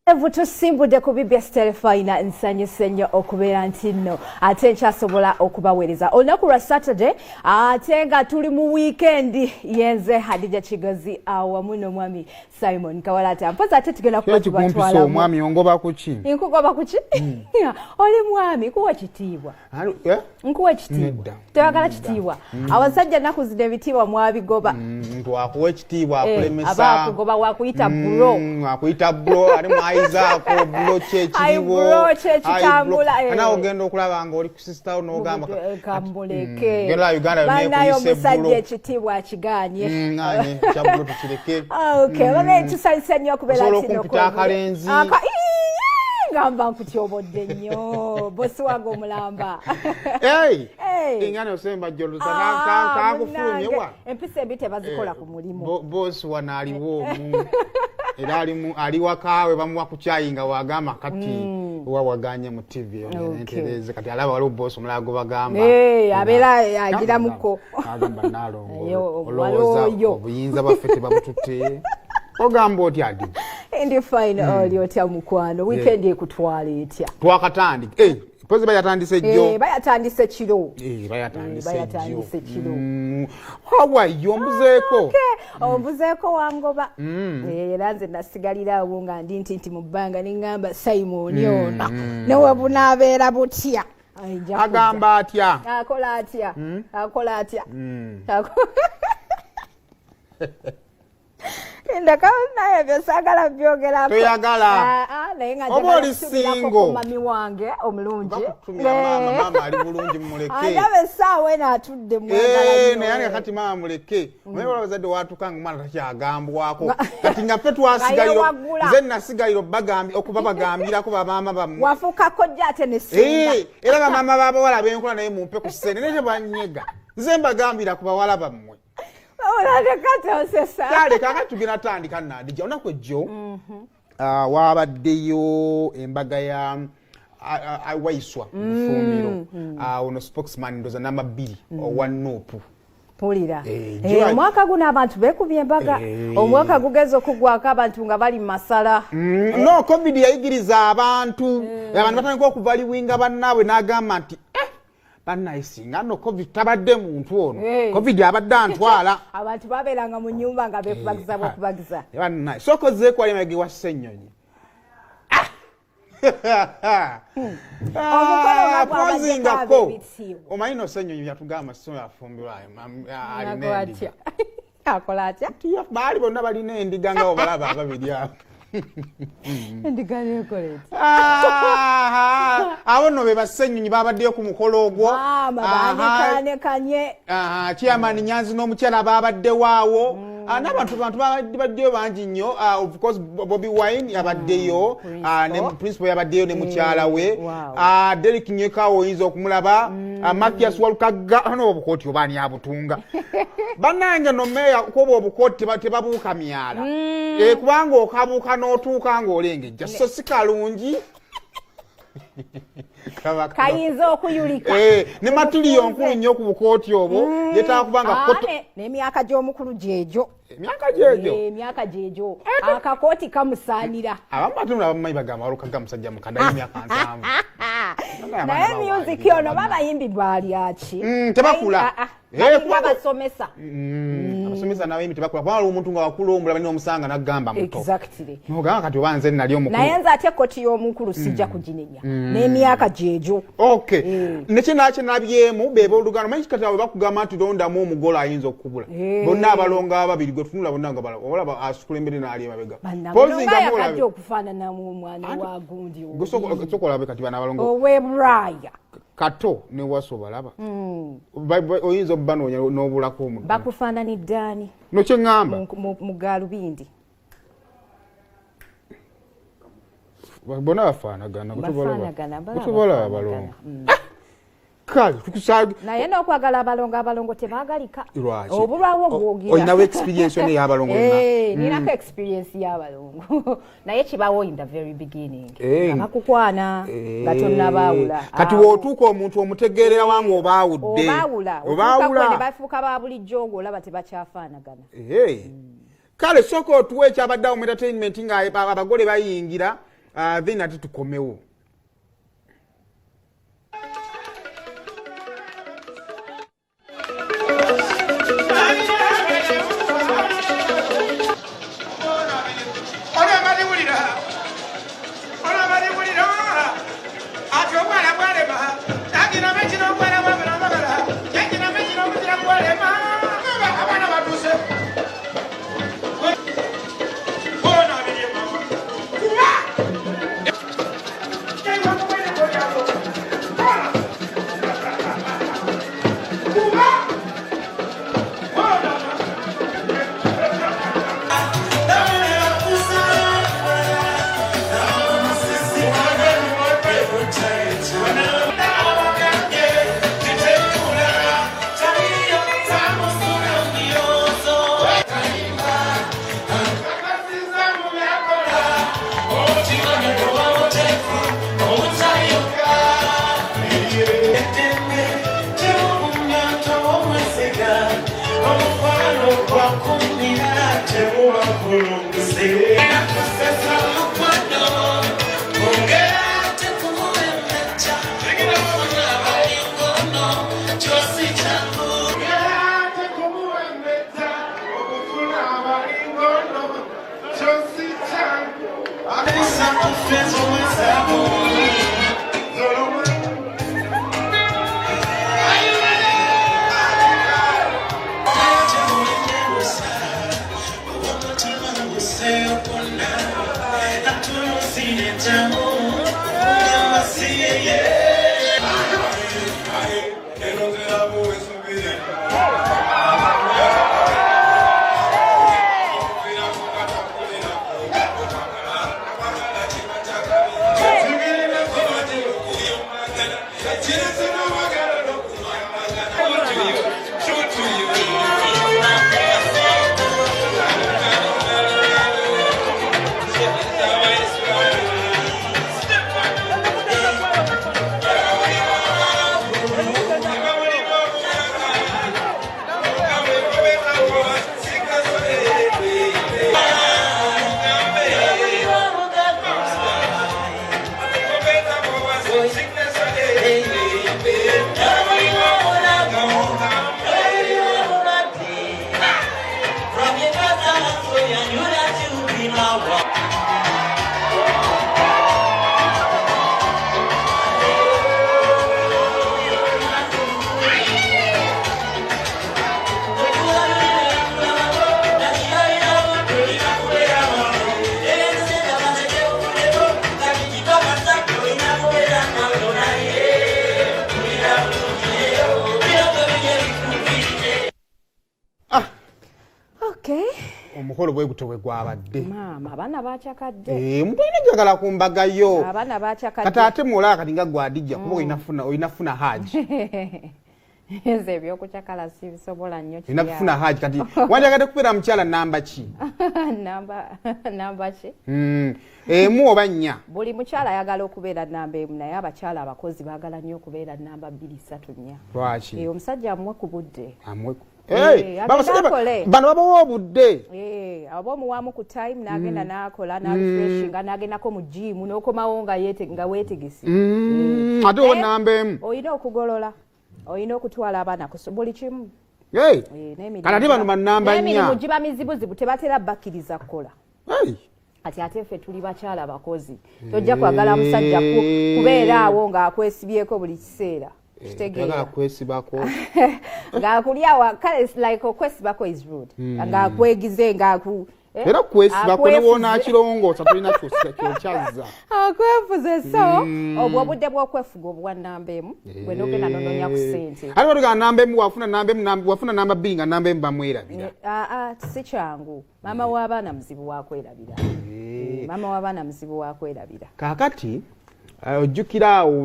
Tusimbudde ku BBS Telefina nsanyuse nnyo okubeera nti nno ate nkyasobola okubaweereza olunaku lwa Saturday ate nga tuli mu weekend yenze Hadija Kigozi awamu n'omwami Simon Kawalata mpoza ate tugenda kuba tubatwala omwami ongoba ku ki nkugoba ku ki oli mwami kuwa kitiibwa nkuwa kitiibwa toyagala kitiibwa abasajja nnaku zino ebitiibwa mwabigoba twakuwa ekitiibwa akulemesa abakugoba wakuyita bro akuyita bro ali mwayizaako bro kyekiriwo ana ogenda okulaba nga oli ku sister n'ogamba kambuleke gera Uganda banayo omusajja ekitiibwa akiganye kya bro tukireke okay bane tusanyusa nnyo okubeera kino akalenzi ngamba nkutyobodde nnyo bosi wange omulamba ingane osemba jolo kakufulumyewa empisa embi tebazikola ku mulimu bosi wana aliwo era ali wakaawe bamuwa ku cyayi nga wagamba kati wawaganye mu TV entereze kati alaba waliwo bosi omulago bagamba abeera agira muko agamba nalongo olowooza obuyinza baffe tebabututte ogamba otya adi ndi fine oli otya mukwano weekend ekutwala etya twakatandika pozi bayatandise jjo bayatandise kiro bayatandise kiro hawa yombuzeeko ombuzeeko wangoba era nze nasigalira awo nga ndi nti mu bbanga ningamba Simon ono newe bunaabeera butya agamba atya akola atya ndaka naye byosagala byogera toyagala oba oli singo mami wange omulungi mama ali bulungi muleke ndabe saawe natudde mwagala naye kati mama muleke mwe bazadde watukanga mwana takyagambwako kati ngaffe twasigaliro nze nasigaliro bagambi okuba bagambirako bamama bamwe wafukako jate ne singa era bamama babawala benkola naye mumpe ku ssente naye tebanyega nze mbagambira ku bawala bammwe kale kakati tugenda tandika Nadija onaku ejjo wabaddeyo embaga ya Waiswa Mufumbiro ono spokesman ndoza namba 2 owa Nuupu pulira omwaka guno abantu bekubye embaga omwaka gugeza okugwako abantu nga bali mu masala no covid yayigiriza abantu batandika okuvaliwinga bannaabwe n'agamba nti banaisinga no covid tabadde muntu ono covid abadde antwala abantu babeeranga mu nyumba nga bekubagiza bwekubagiza banai sokoze kwali magi wa Ssenyonyi pozingako omanyi no Ssenyonyi yatugamba Ssenyonyi afumbirwa alinendya akola atya baali bonna balina endiga nga obalaba ababiri abo endiga nekoleti abo no be Bassenyonyi babaddeyo ku mukolo ogwo kanye chairman Nyanzi n'omukyala babadde waawo n'abantu baddeyo bangi nnyo of course Bobi Wine yabaddeyo ne principal yabaddeyo ne mukyala we Derek Nyekawo oyinza okumulaba Mathias Walukagga ano obukooti obani abutunga bannange no meya kuba obukooti tebabuuka myala kubanga okabuuka n'otuuka ng'olengejja so si kalungi kayinza okuyulika ne matuliyo nkulu nnyo ku bukooti obwo yeetaaga kubanga n'emyaka gy'omukulu gyejo emyaka gyejo akakooti kamusaanira abamu abamanyi bagamba Walukagga musajja mukadde emyaka 7 naye music ono babayimbi bwali aki tebakula abasomesa abasomesa n'abayimbi tebakula kubanga omuntu nga wakulu omulaba n'omusanga n'agamba muto exactly nogamba kati oba nze nali omukulu naye nze ate kooti y'omukulu sijja kuginenya n'emyaka gyejo okay nekyo nabyemu beba olugano manyi kati abo bakugamba nti londamu omugole ayinza okukubula bonna abalonga ababiri gwe tunula bonna nga olaba asukulembere n'ali emabega pozinga mulabye okufaananamu omwana wa gundi sokolabe kati bana abalonga ow'ebraya kato ne wasobalaba oyinza obbanoonya n'obulako omu bakufaananidde ani no kye ŋŋamba mu gaalubindi bonna bafaanagana kutubalaba abalongo kale tukusage naye n'okwagala abalongo tebaagalika obulwawo bwogira olinawo experience ne y'abalongo ninako experience y'abalongo naye kibawo in the very beginning bakukwana nga tonnabaawula kati wootuuka omuntu omutegeerera wange obaawudde obaawula ne bafuuka ba bulijjo ng'olaba tebakyafaanagana kale sooka otuwa ekyabaddeawo mu entertainment nga abagole bayingira then ate tukomewo. Omukolo bwe gutowe gwabadde. Mama abaana bakyakadde. Mutolina jagala ku mbaga yo. Abaana bakyakadde. Kata ate muola kati nga gwadijja kuba oinafuna haji. Nze ebyokukyakala sibisobola nnyo. Oinafuna haji kati wanjagadde kubeera mukyala namba ki? Namba ki? Emu oba nnya. Buli mukyala ayagala okubeera namba emu naye abakyala abakozi baagala nnyo okubeera namba 2, 3, 4. Lwaki? Omusajja amuwe ku budde. Bano babawa obudde. Ab'omuwamu ku time n'agenda n'akola n'arefreshinga n'agendako mu gym n'okomawo nga weetegesi. Ate oba namba emu. Olina okugolola. Olina okutwala abaana ku buli kimu. Kati ate bano bannamba nnya. N'emirimu giba mizibuzibu tebatera bakkiriza kukola. Ate ffe tuli bakyala bakozi. Tojja kwagala musajja kubeera awo ng'akwesibyeko buli kiseera. Tegala kwesibako. Ng'akulyawo kale like okwesibako is rude. Ng'akwegize ng'aku era kwesibako ne wona kirongoosa tulina kyokyaza. Akwefuze so obwo obudde bw'okwefuga obwa namba emu bwe n'ogenda n'onoonya ku ssente. Ate batuga namba emu wafuna namba 2 nga namba emu bamwerabira. Si kyangu. Maama w'abaana muzibu wa kwerabira. Maama w'abaana muzibu wa kwerabira. Kaakati ojjukira awo